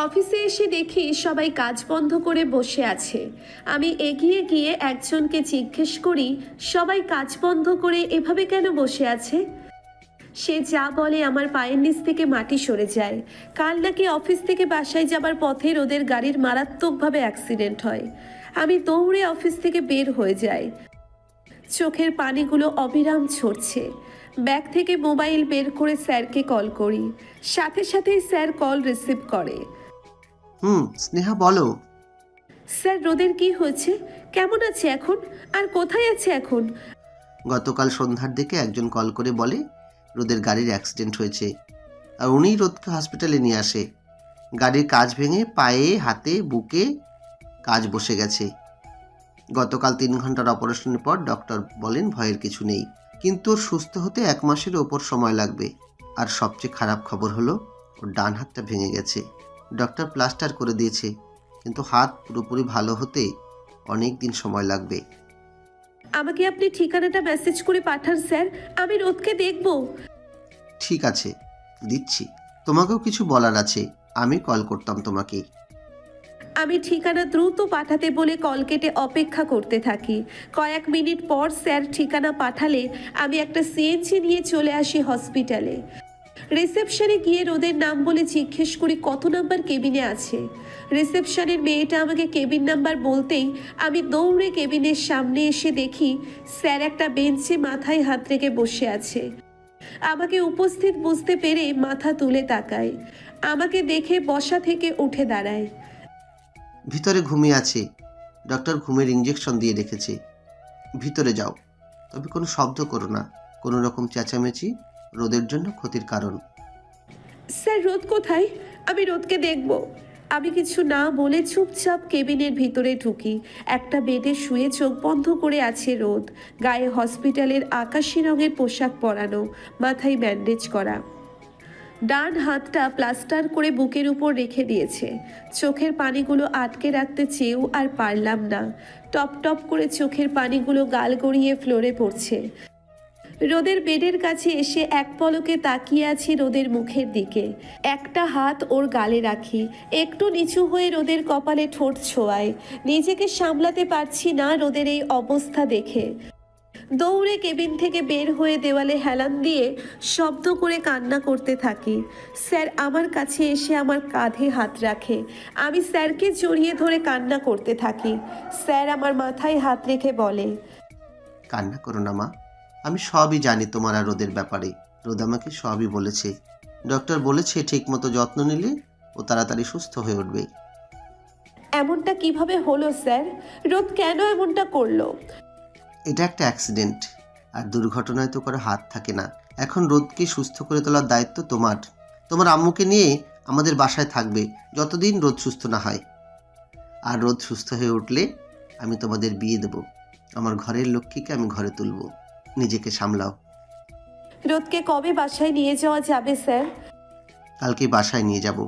অফিসে এসে দেখি সবাই কাজ বন্ধ করে বসে আছে। আমি এগিয়ে গিয়ে একজনকে জিজ্ঞেস করি, সবাই কাজ বন্ধ করে এভাবে কেন বসে আছে? সে যা বলে আমার পায়ের নিচ থেকে মাটি সরে যায়। কাল নাকি অফিস থেকে বাসায় যাবার পথে ওদের গাড়ির মারাত্মকভাবে অ্যাক্সিডেন্ট হয়। আমি দৌড়ে অফিস থেকে বের হয়ে যাই। চোখের পানিগুলো অবিরাম ঝরছে। ব্যাগ থেকে মোবাইল বের করে স্যারকে কল করি। সাথে সাথেই স্যার কল রিসিভ করে। স্নেহা বলো। স্যার, রোদের কি হয়েছে? কেমন আছে এখন? আর কোথায় আছে এখন? গতকাল সন্ধ্যার দিকে একজন কল করে বলে রোদের গাড়ির অ্যাক্সিডেন্ট হয়েছে, আর উনিই রোদকে হসপিটালে নিয়ে আসে। গাড়ির কাঁচ ভেঙে পায়ে, হাতে, বুকে কাজ বসে গেছে। গতকাল 3 ঘন্টার অপারেশনের পর ডক্টর বলেন ভয়ের কিছু নেই, কিন্তু ওর সুস্থ হতে 1 মাসের ওপর সময় লাগবে। আর সবচেয়ে খারাপ খবর হলো ওর ডান হাতটা ভেঙে গেছে। ডক্টর প্লাস্টার করে দিয়েছে, কিন্তু হাত পুরোপুরি ভালো হতে অনেক দিন সময় লাগবে। আমাকে আপনি ঠিকানাটা মেসেজ করে পাঠান স্যার, আমি রোদকে দেখব। ঠিক আছে, দিচ্ছি। তোমাকেও কিছু বলার আছে, আমি কল করতাম তোমাকে। আমি ঠিকানা দ্রুত পাঠাতে বলে কল কেটে অপেক্ষা করতে থাকি। কয়েক মিনিট পর স্যার ঠিকানা পাঠালে আমি একটা সিএনজি নিয়ে চলে আসি হসপিটালে। রিসেপশনে গিয়ে রোদের নাম বলে জিজ্ঞেস করি কত নাম্বার কেবিনে আছে। রিসেপশনের মেয়েটা আমাকে কেবিন নাম্বার বলতেই আমি দৌড়ে কেবিনের সামনে এসে দেখি স্যার একটা বেঞ্চে মাথায় হাত রেখে বসে আছে। আমাকে উপস্থিত বুঝতে পেরে মাথা তুলে তাকায়। আমাকে দেখে বসা থেকে উঠে দাঁড়ায়। ভিতরে ঘুমিয়ে আছে, ডক্টর ঘুমের ইঞ্জেকশন দিয়ে রেখেছে। ভিতরে যাও, তবে কোনো শব্দ করো না। কোনো রকম চেঁচামেচি রোদের জন্য ক্ষতির কারণ। স্যার, রোদ কোথায়? আমি রোদকে দেখব। আমি কিছু না বলে চুপচাপ কেবিনের ভিতরে ঢুকি। একটা বেডে শুয়ে চোখ বন্ধ করে আছে রোদ। গায়ে হসপিটালের আকাশি রঙের পোশাক পরানো, মাথায় ব্যান্ডেজ করা। ডান হাতটা প্লাস্টার করে বুকের উপর রেখে দিয়েছে। চোখের পানিগুলো আটকে রাখতে চেয়েও আর পারলাম না। টপ টপ করে চোখের পানিগুলো গাল গড়িয়ে ফ্লোরে পড়ছে। রোদের বেডের কাছে এসে এক পলকে তাকিয়ে আছি রোদের মুখের দিকে। একটা হাত ওর গালে রাখি, একটু নিচু হয়ে রোদের কপালে ঠোঁট ছোঁয়াই। নিজেকে সামলাতে পারছি না রোদের এই অবস্থা দেখে। দৌড়ে কেবিন থেকে বের হয়ে দেওয়ালে হেলান দিয়ে শব্দ করে কান্না করতে থাকি। স্যার আমার কাছে এসে আমার কাঁধে হাত রাখে। আমি স্যারকে জড়িয়ে ধরে কান্না করতে থাকি। স্যার আমার মাথায় হাত রেখে বলে, কান্না করো না মা, আমি সবই জানি তোমার আর রোদের ব্যাপারে। রোদ আমাকে সবই বলেছে। ডক্টর বলেছে ঠিক মতো যত্ন নিলে ও তাড়াতাড়ি সুস্থ হয়ে উঠবে। এমনটা কিভাবে হলো স্যার? রোদ কেন এমনটা করলো? এটা একটা অ্যাক্সিডেন্ট, আর দুর্ঘটনায় তো কারো হাত থাকে না। এখন রোদকে সুস্থ করে তোলার দায়িত্ব তোমার। তোমার আম্মুকে নিয়ে আমাদের বাসায় থাকবে যতদিন রোদ সুস্থ না হয়। আর রোদ সুস্থ হয়ে উঠলে আমি তোমাদের বিয়ে দেব। আমার ঘরের লক্ষ্মীকে আমি ঘরে তুলব। নিজেকে সামলাও। রোদকে কবে বাসায় নিয়ে যাওয়া যাবে স্যার? কালকে বাসায় নিয়ে যাব।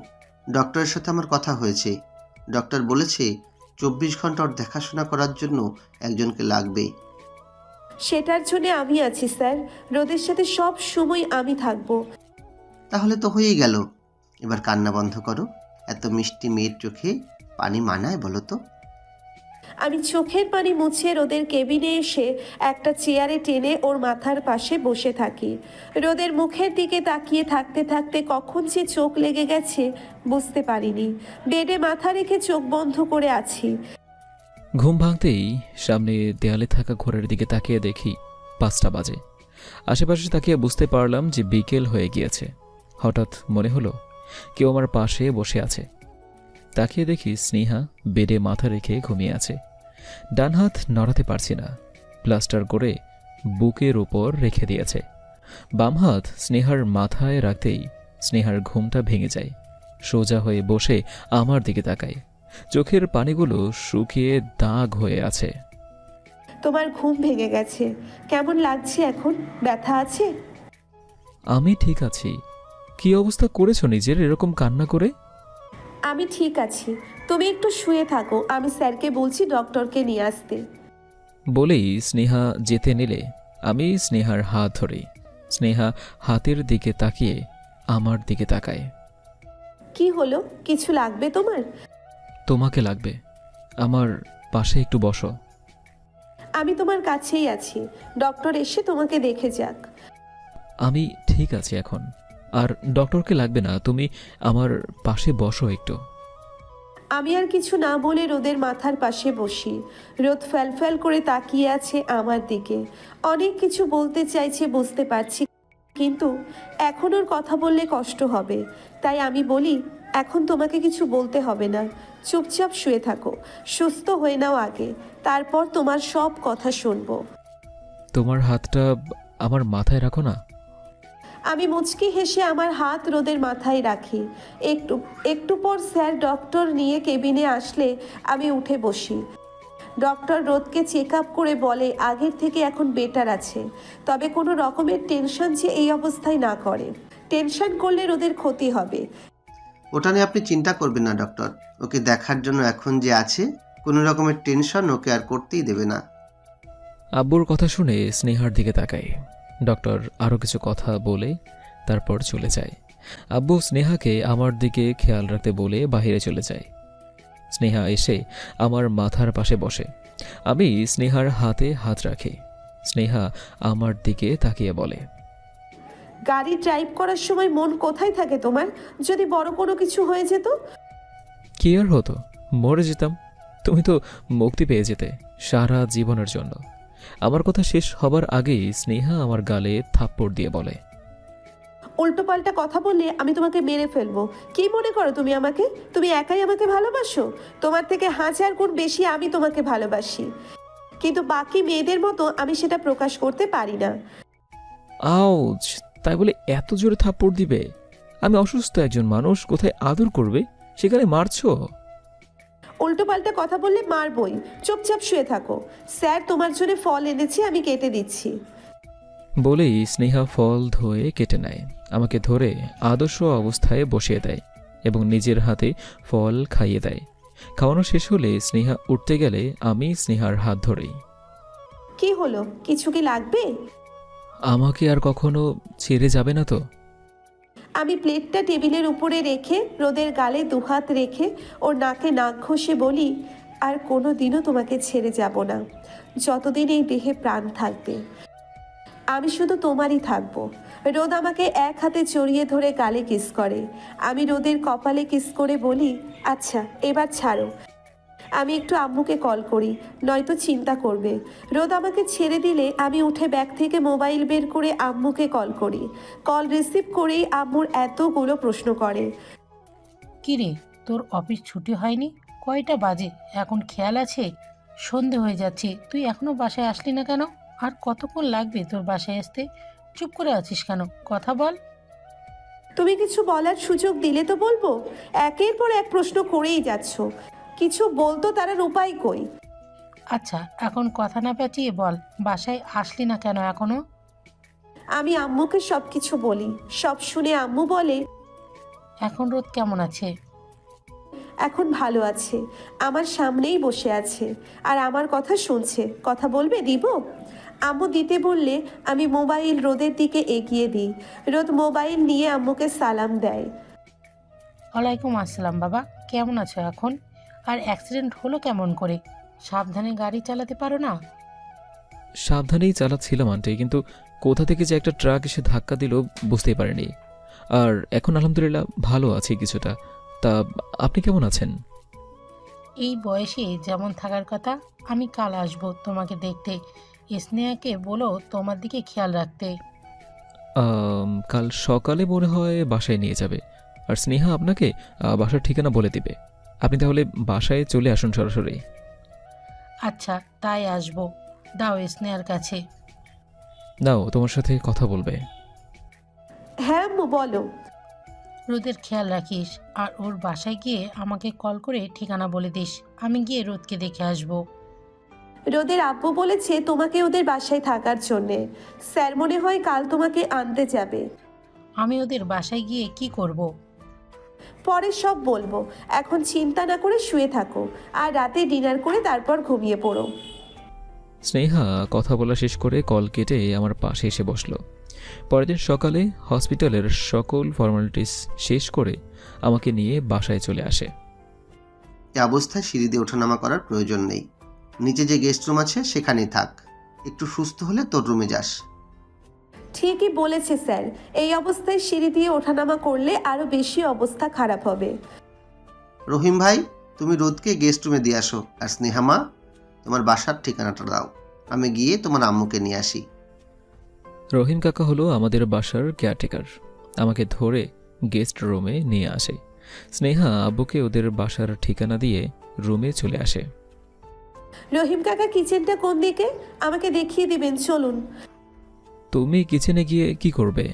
ডক্টরের সাথে আমার কথা হয়েছে। ডক্টর বলেছে 24 ঘন্টা ওর দেখাশোনা করার জন্য একজনকে লাগবে। সেটার জন্য আমি আছি স্যার। রোদের সাথে সব সময় আমি থাকবো। তাহলে তো হয়েই গেল। এবার কান্না বন্ধ করো। এত মিষ্টি মেয়ের চোখে পানি মানায় বলো তো? আমি চোখের পানি মুছে রোদের কেবিনে এসে একটা চেয়ারে টেনে ওর মাথার পাশে বসে থাকি। রোদের মুখের দিকে তাকিয়ে থাকতে থাকতে কখন যে চোখ লেগে গেছে বুঝতে পারিনি। বেডে মাথা রেখে চোখ বন্ধ করে আছি। ঘুম ভাঙতেই সামনে দেয়ালে থাকা ঘোড়ার দিকে তাকিয়ে দেখি 5টা বাজে। আশেপাশে তাকিয়ে বুঝতে পারলাম যে বিকেল হয়ে গিয়েছে। হঠাৎ মনে হলো কেউ আমার পাশে বসে আছে। তাকিয়ে দেখি স্নেহা বেডে মাথা রেখে ঘুমিয়ে আছে। ডান হাত নড়াতে পারছি না, প্লাস্টার করে বুকের উপর রেখে দিয়েছে। বাম হাত স্নেহার মাথায় রাখতেই স্নেহার ঘুমটা ভেঙে যায়। সোজা হয়ে বসে আমার দিকে তাকায়। চোখের পানিগুলো শুকিয়ে দাগ হয়ে আছে। তোমার ঘুম ভেঙে গেছে। কেমন লাগছে এখন? ব্যথা আছে? আমি ঠিক আছি। কি অবস্থা করেছো নিজের এরকম কান্না করে? আমি ঠিক আছি, তুমি একটু শুয়ে থাকো, আমি স্যারকে বলছি ডক্টরকে নিয়ে আসতে। বলেই স্নেহা যেতে নিলে আমি স্নেহার হাত ধরি। স্নেহা হাতের দিকে তাকিয়ে আমার দিকে তাকায়। কি হলো, কিছু লাগবে তোমার? তোমাকে লাগবে। আমার পাশে একটু বসো। আমি তোমার কাছেই আছি, ডক্টর এসে তোমাকে দেখে যাক। আমি ঠিক আছি এখন, আর ডক্টরকে লাগবে না, তুমি আমার পাশে বসো একটু। আমি আর কিছু না বলে রোদের মাথার পাশে বসি। রোদ ফ্যাল করে তাকিয়ে আছে আমার দিকে। অনেক কিছু বলতে চাইছে বুঝতে পারছি, কিন্তু এখন ওর কথা বললে কষ্ট হবে। তাই আমি বলি, এখন তোমাকে কিছু বলতে হবে না, চুপচাপ শুয়ে থাকো, সুস্থ হয়ে নাও আগে, তারপর তোমার সব কথা শুনবো। তোমার হাতটা আমার মাথায় রাখো না। আমি মুচকি হেসে আমার হাত রোদের মাথায় রাখি। একটু একটু পর স্যার ডক্টর নিয়ে কেবিনে আসলে আমি উঠে বসি। ডক্টর রোদকে চেক আপ করে বলে আগের থেকে এখন বেটার আছে, তবে কোনো রকমের টেনশন যে এই অবস্থায় না করে। টেনশন করলে রোদের ক্ষতি হবে। ওটা নিয়ে আপনি চিন্তা করবেন না ডক্টর। ওকে দেখার জন্য এখন যে আছে, কোনো রকমের টেনশন ওকে আর করতেই দেবে না। আব্বুর কথা শুনে স্নেহার দিকে তাকাই। ডক্টর আরও কিছু কথা বলে তারপর চলে যায়। আব্বু স্নেহাকে আমার দিকে খেয়াল রাখতে বলে বাইরে চলে যায়। স্নেহা এসে আমার মাথার পাশে বসে। আমি স্নেহার হাতে হাত রাখি। স্নেহা আমার দিকে তাকিয়ে বলে, গাড়ি ড্রাইভ করার সময় মন কোথায় থাকে তোমার? যদি বড় কোনো কিছু হয়ে যেত? কি আর হতো, মরে যেতাম। তুমি তো মুক্তি পেয়ে যেতে সারা জীবনের জন্য। আমার কথা শেষ হবার আগেই স্নেহা আমার গালে থাপ্পড় দিয়ে বলে, উল্টোপাল্টা কথা বললে আমি তোমাকে মেরে ফেলবো। কি মনে করো তুমি আমাকে? তুমি একাই আমাকে ভালোবাসো? তোমার থেকে 1000 গুণ বেশি আমি তোমাকে ভালোবাসি, কিন্তু বাকি মেয়েদের মতো আমি সেটা প্রকাশ করতে পারি না। আউচ! তাই বলে এত জোরে থাপ্পড় দিবে? আমি অসুস্থ একজন মানুষ, কোথায় আদর করবে সেখানে মারছো। উল্টোপাল্টা কথা বললে মারবই, চুপচাপ শুয়ে থাকো। স্যার তোমার জন্য ফল এনেছি, আমি কেটে দিচ্ছি। বলেই স্নেহা ফল ধুয়ে কেটে নেয়, আমাকে ধরে আদর্শ অবস্থায় বসিয়ে দেয় এবং নিজের হাতে ফল খাইয়ে দেয়। খাওয়ানো শেষ হলে স্নেহা উঠতে গেলে আমি স্নেহার হাত ধরেই। কি হলো, কিছু কি লাগবে? আমাকে আর কখনো ছেড়ে যাবে না তো? আমি প্লেটটা টেবিলের উপরে রেখে রোদের গালে দুহাত রেখে ওর নাকে নাক ঘষে বলি, আর কোনো দিনও তোমাকে ছেড়ে যাব না। যতদিন এই দেহে প্রাণ থাকবে আমি শুধু তোমারই থাকবো। রোদ আমাকে এক হাতে জড়িয়ে ধরে গালে কিস করে। আমি রোদের কপালে কিস করে বলি, আচ্ছা এবার ছাড়ো, আমি একটু আম্মুকে কল করি, নয়তো চিন্তা করবে। রোদ আমাকে ছেড়ে দিলে আমি উঠে ব্যাগ থেকে মোবাইল বের করে আম্মুকে কল করি। কল রিসিভ করেই আম্মুর এতগুলো প্রশ্ন করে। কিরে, তোর অফিস ছুটি হয়নি? কয়টা বাজে এখন, খেয়াল আছে? সন্ধে হয়ে যাচ্ছে, তুই এখনো বাসায় আসলি না কেন? আর কতক্ষণ লাগবে তোর বাসায় আসতে? চুপ করে আছিস কেন, কথা বল। তুমি কিছু বলার সুযোগ দিলে তো বলবো, একের পর এক প্রশ্ন করেই যাচ্ছ, কিছু বলতো তার উপায় কই? আচ্ছা এখন কথা না পেঁচিয়ে বল, বাসায় আসলি না কেন এখনো? আমি আম্মুকে সব কিছু বলি। সব শুনে আম্মু বলে, এখন রোদ কেমন আছে? এখন ভালো আছে, আমার সামনেই বসে আছে আর আমার কথা শুনছে। কথা বলবে, দিব? আম্মু দিতে বললে আমি মোবাইল রোদের দিকে এগিয়ে দিই। রোদ মোবাইল নিয়ে আম্মুকে সালাম দেয়। ওয়ালাইকুম আসসালাম বাবা, কেমন আছো এখন? আর অ্যাক্সিডেন্ট হলো কেমন করে? সাবধানে গাড়ি চালাতে পারো না? সাবধানেই চালাচ্ছিলাম আন্টি, কিন্তু কোথা থেকে যে একটা ট্রাক এসে ধাক্কা দিল বুঝতেই পারিনি। আর এখন আলহামদুলিল্লাহ ভালো আছি কিছুটা। তা আপনি কেমন আছেন? এই বয়সে যেমন থাকার কথা। আমি কাল আসবো তোমাকে দেখতে। স্নেহাকে বলো তোমার দিকে খেয়াল রাখতে। কাল সকালে মনে হয় বাসায় নিয়ে যাবে, আর স্নেহা আপনাকে বাসার ঠিকানা বলে দিবে। আপনি তাহলে বাসায় চলে আসুন সরাসরি। আচ্ছা তাই আসবো, দাও স্নেহার কাছে। নাও, তোমার সাথে কথা বলবে। হ্যাঁ আম্মু বলো। রোদের খেয়াল রাখিস, আর ওর বাসায় গিয়ে আমাকে কল করে ঠিকানা বলে দিস। আমি গিয়ে রোদকে দেখে আসবো। রোদের আব্বু বলেছে তোমাকে ওদের বাসায় থাকার জন্যে। স্যার মনে হয় কাল তোমাকে আনতে যাবে। আমি ওদের বাসায় গিয়ে কি করব? পরে সব বলবো, এখন চিন্তা না করে শুয়ে থাকো আর রাতে ডিনার করে তারপর ঘুমিয়ে পড়ো। স্নেহা কথা বলা শেষ করে কল কেটে আমার পাশে এসে বসলো। পরের দিন সকালে হসপিটালের সকল ফর্মালিটিস শেষ করে আমাকে নিয়ে বাসায় চলে আসে। এ অবস্থায় সিঁড়ি দিয়ে ওঠানামা করার প্রয়োজন নেই। নিচে যে গেস্ট রুম আছে সেখানেই থাক। একটু সুস্থ হলে তোর রুমে যাস। ঠিকই বলেছে স্যার, এই অবস্থায় সিঁড়ি দিয়ে ওঠানামা করলে আরো বেশি অবস্থা খারাপ হবে। রহিম ভাই, তুমি রোদকে গেস্ট রুমে দিয়ে আসো। আর স্নেহামা, তোমার বাসার ঠিকানাটা দাও, আমি গিয়ে তোমার আম্মুকে নিয়ে আসি। রহিম কাকা হলো আমাদের বাসার কেয়ারটেকার। আমাকে ধরে গেস্ট রুমে নিয়ে আসে। স্নেহা আব্বুকে ওদের বাসার ঠিকানা দিয়ে রুমে চলে আসে। রহিম কাকা, কিচেনটা কোন দিকে? আমাকে দেখিয়ে দিবেন, চলুন। তুমি কিচেনে গিয়ে কি করবে?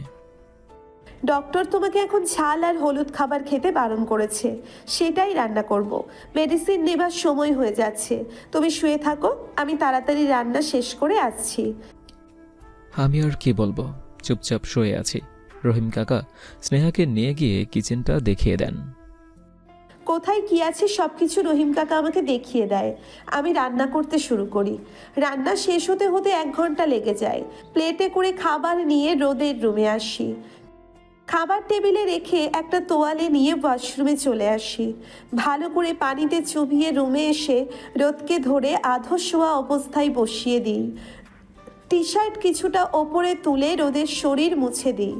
ডক্টর তোমাকে এখন ঝাল আর হলুদ খাবার খেতে বারণ করেছে, সেটাই রান্না করব। মেডিসিন নেবার সময় হয়ে যাচ্ছে, তুমি শুয়ে থাকো, আমি তাড়াতাড়ি রান্না শেষ করে আসছি। আমি আর কি বলবো, চুপচাপ শুয়ে আছি। রহিম কাকা স্নেহাকে নিয়ে গিয়ে কিচেনটা দেখিয়ে দেন। কোথায় কি আছে সবকিছু রহিম কাকা আমাকে দেখিয়ে দেয়। আমি রান্না করতে শুরু করি। রান্না শেষ হতে হতে 1 ঘন্টা লেগে যায়। প্লেটে করে খাবার নিয়ে রোদের রুমে আসি। খাবার টেবিলে রেখে একটা তোয়ালে নিয়ে ওয়াশরুমে চলে আসি। ভালো করে পানিতে চুবিয়ে রুমে এসে রোদকে ধরে আধো শোয়া অবস্থায় বসিয়ে দিই। টি শার্ট কিছুটা ওপরে তুলে রোদের শরীর মুছে দিই।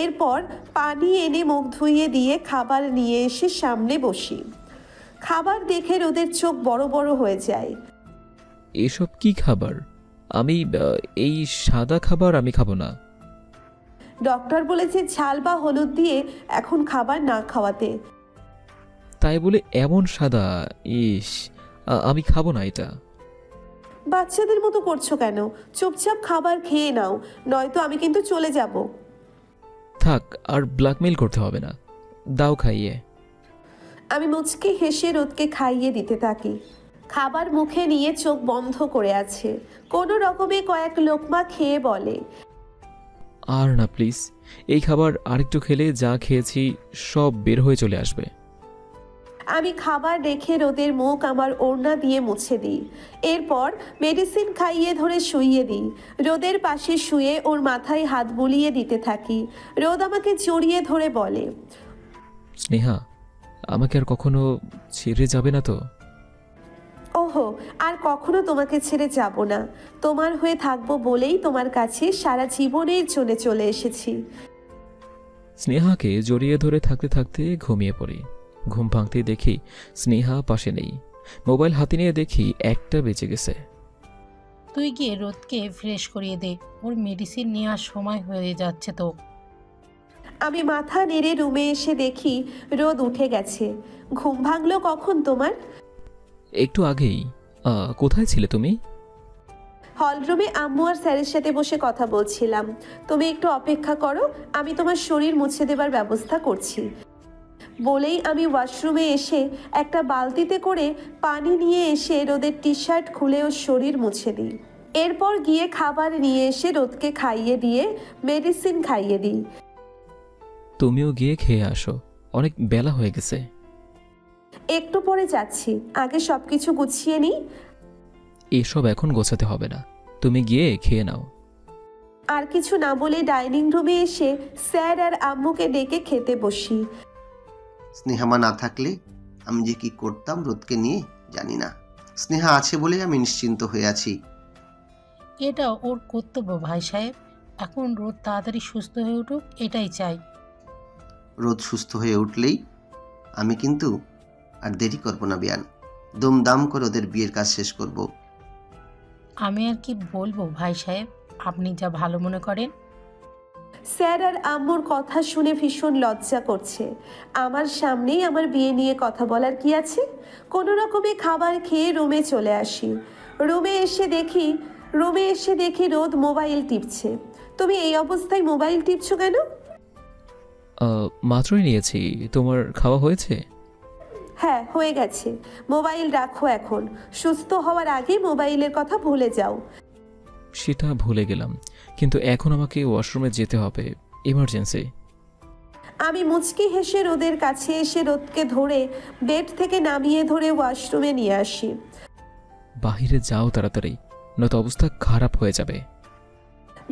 এরপর পানি এনে মুখ ধুইয়ে দিয়ে খাবার নিয়ে এসে সামনে বসি। খাবার দেখে রোদের চোখ বড় বড় হয়ে যায়। এসব কি খাবার? আমি এই সাদা খাবার আমি খাবো না। ডক্টর বলেছে ঝাল বা হলুদ দিয়ে এখন খাবার না খাওয়াতে। তাই বলে এমন সাদা? ইস, আমি খাবো না এটা। বাচ্চাদের মতো করছো কেন? চুপচাপ খাবার খেয়ে নাও, নয়তো আমি কিন্তু চলে যাব। থাক, আর ব্ল্যাকমেইল করতে হবে না, দাও খাইয়ে। আমি মুচকি হেসে রোদকে খাইয়ে দিতে থাকি। খাবার মুখে নিয়ে চোখ বন্ধ করে আছে। কোনো রকমে কয়েক লোকমা খেয়ে বলে, আর না প্লিজ, এই খাবার আরেকটু খেলে যা খেয়েছি সব বের হয়ে চলে আসবে। আমি খাবার রেখে রোদের মুখ আমার ওড়না দিয়ে মুছে দিই। এরপর মেডিসিন খাইয়ে ধরে শুইয়ে দিই। রোদের পাশে শুয়ে ওর মাথায় হাত বুলিয়ে দিতে থাকি। রোদ আমাকে জড়িয়ে ধরে বলে, স্নেহা, আমাকে আর কখনো ছেড়ে যাবে না তো? ওহো, আর কখনো তোমাকে ছেড়ে যাব না। তোমার হয়ে থাকবো বলেই তোমার কাছে সারা জীবনের জন্য চলে এসেছি। স্নেহাকে জড়িয়ে ধরে থাকতে থাকতে ঘুমিয়ে পড়ি। ঘুম ভাঙতেই দেখি স্নেহা পাশে নেই। মোবাইল হাতে নিয়ে দেখি 1টা বেজে গেছে। তুই গিয়ে রোদকে ফ্রেশ করিয়ে দে, ওর মেডিসিন নেওয়ার সময় হয়ে যাচ্ছে তো। আমি মাথা নেড়ে রুমে এসে দেখি রোদ উঠে গেছে। ঘুম ভাঙলো কখন তোমার? একটু আগেই। কোথায় ছিলে তুমি? হলরুমে আম্মু আর স্যারের সাথে বসে কথা বলছিলাম। তুমি একটু অপেক্ষা করো, আমি তোমার শরীর মুছে দেবার ব্যবস্থা করছি। বলেই আমি ওয়াশরুমে এসে একটা বালতিতে করে পানি নিয়ে এসে রোদের টি শার্ট খুলে ওর শরীর মুছে দিই। এরপর গিয়ে খাবার নিয়ে এসে রোদকে খাইয়ে দিয়ে মেডিসিন খাইয়ে দিই। তুমিও গিয়ে খেয়ে আসো, অনেক বেলা হয়ে গেছে। একটু পরে যাচ্ছি, আগে সবকিছু গুছিয়ে নিই। এসব এখন গোছাতে হবে না, তুমি গিয়ে খেয়ে নাও। আর কিছু না বলে ডাইনিং রুমে এসে স্যার আর আম্মুকে ডেকে খেতে বসি। স্নেহামা না থাকলে আমি যে কি করতাম রোদকে নিয়ে জানি না। স্নেহা আছে বলে আমি নিশ্চিন্ত হয়ে আছি। এটা ওর কর্তব্য ভাই সাহেব। এখন রোদ তাড়াতাড়ি সুস্থ হয়ে উঠুক, এটাই চাই। রোদ সুস্থ হয়ে উঠলেই আমি কিন্তু আর দেরি করব না বিয়ান, দমদাম করে ওদের বিয়ের কাজ শেষ করব। আমি আর কি বলবো ভাই সাহেব, আপনি যা ভালো মনে করেন। স্যার আর আম্মুর কথা শুনে ভীষণ লজ্জা করছে। আমার সামনেই আমার বিয়ে নিয়ে কথা বলার কি আছে? কোনো রকমে খাবার খেয়ে রুমে চলে আসি। রুমে এসে দেখি রোদ মোবাইল টিপছে। তুমি এই অবস্থায় মোবাইল টিপছো কেন? মাত্রই নিয়েছি। তোমার খাওয়া হয়েছে? হ্যাঁ, হয়ে গেছে। মোবাইল রাখো এখন। সুস্থ হওয়ার আগে মোবাইলের কথা ভুলে যাও। সেটা ভুলে গেলাম, কিন্তু এখন আমাকে ওয়াশরুমে যেতে হবে, ইমার্জেন্সি। আমি মুচকি হেসে রোদের কাছে এসে রোদকে ধরে বেড থেকে নামিয়ে ধরে ওয়াশরুমে নিয়ে আসি। বাহিরে যাও তাড়াতাড়ি, নয়তো অবস্থা খারাপ হয়ে যাবে।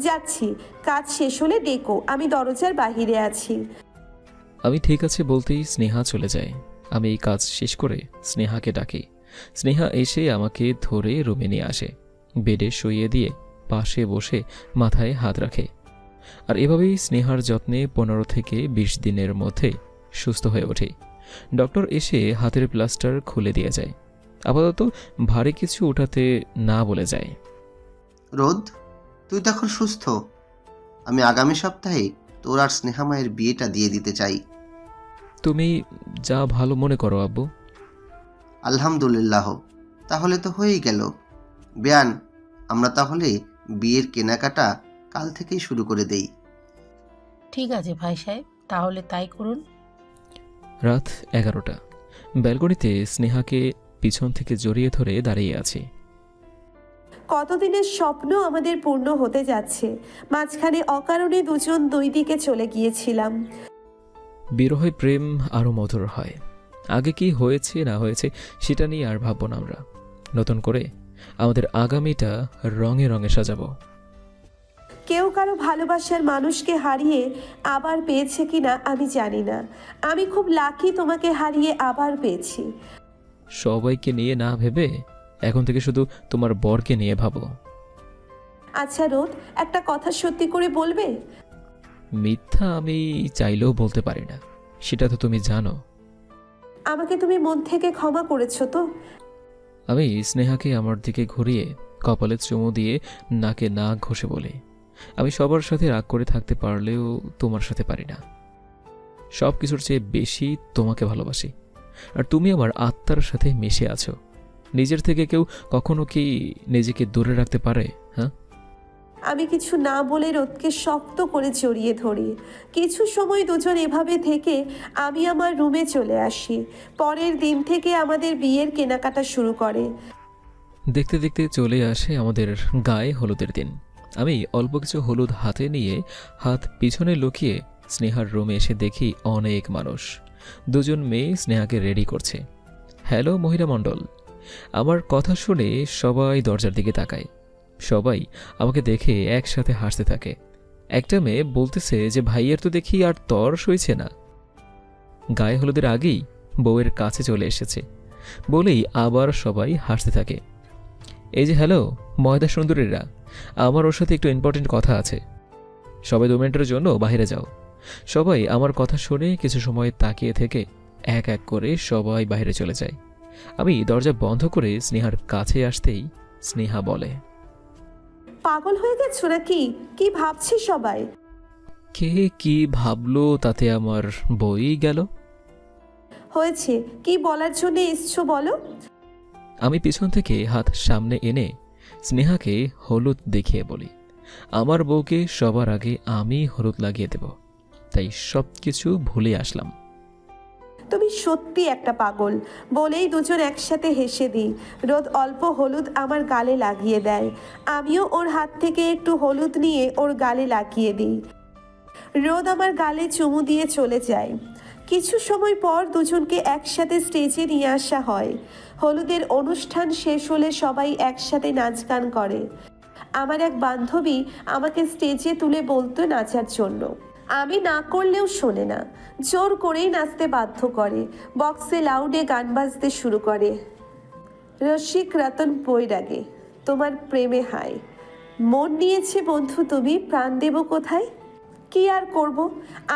যাচ্ছি, কাজ শেষ হলে ডেকো, আমি দরজার বাহিরে আছি। আমি ঠিক আছে বলতেই স্নেহা চলে যায়। আমি এই কাজ শেষ করে স্নেহাকে ডাকি। স্নেহা এসে আমাকে ধরে রুমে নিয়ে আসে, বেডে শুইয়ে দিয়ে পাশে বসে মাথায় হাত রাখে। আর এভাবেই স্নেহার যত্নে 15 থেকে 20 দিনের মধ্যে সুস্থ হয়ে ওঠে। ডক্টর এসে হাতের প্লাস্টার খুলে দিয়ে যায়। আপাতত ভারী কিছু উঠাতে না বলে যায়। রোদ, তুই তো এখন সুস্থ। আমি আগামী সপ্তাহে তোর আর স্নেহা মায়ের বিয়েটা দিয়ে দিতে চাই। তুমি যা ভালো মনে করো আব্বু। আলহামদুলিল্লাহ, তাহলে তো হয়েই গেল। বেয়ান, আমরা তাহলে বিয়ের কেনাকাটা কাল থেকেই শুরু করে দেই। ঠিক আছে ভাই সাহেব, তাহলে তাই করুন। রাত 11টা। ব্যালকনিতে স্নেহাকে পিছন থেকে জড়িয়ে ধরে দাঁড়িয়ে আছি। কতদিনের স্বপ্ন আমাদের পূর্ণ হতে যাচ্ছে। মাঝখানে অকারণে দুজন দুই দিকে চলে গিয়েছিলাম। বিরহে প্রেম আরও মধুর হয়। আগে কি হয়েছে না হয়েছে সেটা নিয়ে আর ভাবব না। আমরা নতুন করে আমাদের আগামীটা রঙে রঙে সাজাবো। কেউ কারো ভালোবাসার মানুষকে হারিয়ে আবার পেয়েছে কিনা আমি জানি না। আমি খুব লাকি তোমাকে হারিয়ে আবার পেয়েছি। সবাইকে নিয়ে না ভেবে এখন থেকে শুধু তোমার বরকে নিয়ে ভাবো। আচ্ছা রোদ, একটা কথা সত্যি করে বলবে? মিথ্যা আমি চাইলেও বলতে পারি না, সেটা তো তুমি জানো। আমাকে তুমি মন থেকে ক্ষমা করেছো তো? আমি স্নেহাকে আমার দিকে ঘুরিয়ে কপালে চুমু দিয়ে নাকে নাক ঘষে বলি, আমি সবার সাথে রাগ করে থাকতে পারলেও তোমার সাথে পারি না। সব কিছুর চেয়ে বেশি তোমাকে ভালোবাসি, আর তুমি আমার আত্মার সাথে মিশে আছো। নিজের থেকে কেউ কখনো কি নিজেকে দূরে রাখতে পারে? হ্যাঁ, আমি কিছু না বলে রোদকে শক্ত করে জড়িয়ে ধরি। কিছু সময় দুজন এভাবে থেকে আমি আমার রুমে চলে আসি। পরের দিন থেকে আমাদের বিয়ের কেনাকাটা শুরু করে। দেখতে দেখতে চলে আসে আমাদের গায়ে হলুদের দিন। আমি অল্প কিছু হলুদ হাতে নিয়ে হাত পিছনে লুকিয়ে স্নেহার রুমে এসে দেখি অনেক মানুষ। দুজন মেয়ে স্নেহাকে রেডি করছে। হ্যালো মহিলা মণ্ডল। আমার কথা শুনে সবাই দরজার দিকে তাকায়। সবাই আমাকে দেখে একসাথে হাসতে থাকে। একটা মেয়ে বলতেছে যে ভাইয়ের তো দেখি আর তর সইছে না। গায়ে হলুদের আগেই বউয়ের কাছে চলে এসেছে বলেই আবার সবাই হাসতে থাকে। এই যে হ্যালো ময়দা সুন্দরীরা, আমার ওর সাথে একটু ইম্পর্টেন্ট কথা আছে, সবাই 2 মিনিটের জন্য বাইরে যাও। সবাই আমার কথা শুনে কিছু সময় তাকিয়ে থেকে এক এক করে সবাই বাইরে চলে যায়। আমি দরজা বন্ধ করে স্নেহার কাছে আসতেই স্নেহা বলে, পাগল হয়ে গেছো নাকি? কি ভাবছি সবাই? কে কি ভাবলো তাতে আমার বই গেল। হয়েছে কি বলার জন্য এসছো বলো? আমি পিছন থেকে হাত সামনে এনে স্নেহাকে হলুদ দেখিয়ে বলি, আমার বউকে সবার আগে আমি হলুদ লাগিয়ে দেব, তাই সব কিছু ভুলে আসলাম। তুমি সত্যি একটা পাগল। বলেই দুজন একসাথে হেসে দিই। রোদ অল্প হলুদ আমার গালে লাগিয়ে দেয়। আমিও ওর হাত থেকে একটু হলুদ নিয়ে ওর গালে লাগিয়ে দিই। রোদ আমার গালে চুমু দিয়ে চলে যায়। কিছু সময় পর দুজনকে একসাথে স্টেজে নিয়ে আসা হয়। হলুদের অনুষ্ঠান শেষ হলে সবাই একসাথে নাচ গান করে। আমার এক বান্ধবী আমাকে স্টেজে তুলে বলতো নাচার জন্য। আমি না করলেও শোনে না, জোর করেই নাচতে বাধ্য করে। বক্সে লাউডে গান বাজতে শুরু করে। রসিক রতন বৈরাগে তোমার প্রেমে হায়, মন নিয়েছে বন্ধু তুমি, প্রাণ দেব কোথায়। কি আর করব,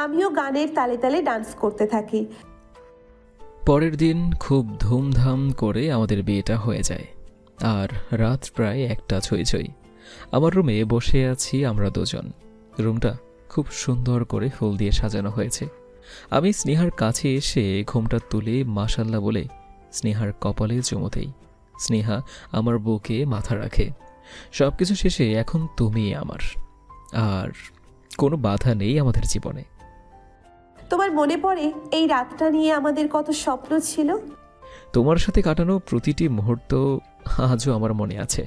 আমিও গানের তালে তালে ডান্স করতে থাকি। পরের দিন খুব ধুমধাম করে আমাদের বিয়েটা হয়ে যায়। আর রাত প্রায় 1টা ছই ছই। আমার রুমে বসে আছি আমরা দুজন। রুমটা খুব সুন্দর করে ফুল দিয়ে সাজানো হয়েছে। আমি স্নেহার কাছে এসে ঘুমটা তুলে মাশাল্লাহ বলে স্নেহার কপালে চুমু দেই। স্নেহা আমার বুকে মাথা রাখে। সবকিছু শেষে এখন তুমি আমার, আর কোনো বাধা নেই আমাদের জীবনে। তোমার মনে পড়ে এই রাতটা নিয়ে আমাদের কত স্বপ্ন ছিল? তোমার সাথে কাটানো প্রতিটি মুহূর্ত আজও আমার মনে আছে।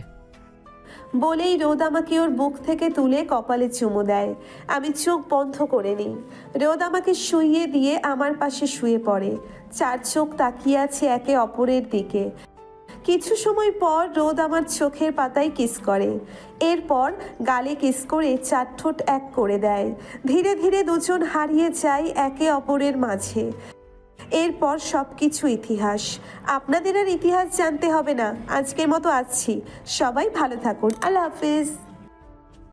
বলেই রোদ আমাকে ওর বুক থেকে তুলে কপালে চুমু দেয়। আমি চোখ বন্ধ করে নিই। রোদ আমাকে শুইয়ে দিয়ে আমার পাশে শুয়ে পড়ে। 4 চোখ তাকিয়ে আছে একে অপরের দিকে। কিছু সময় পর রোদ আমার চোখের পাতায় কিস করে, এরপর গালে কিস করে 4 ঠোঁট এক করে দেয়। ধীরে ধীরে দুজন হারিয়ে যায় একে অপরের মাঝে। এরপর সব কিছু ইতিহাস। আপনাদের আর ইতিহাস জানতে হবে না। আজকের মতো আসছি, সবাই ভালো থাকুন, আল্লাহ হাফিজ।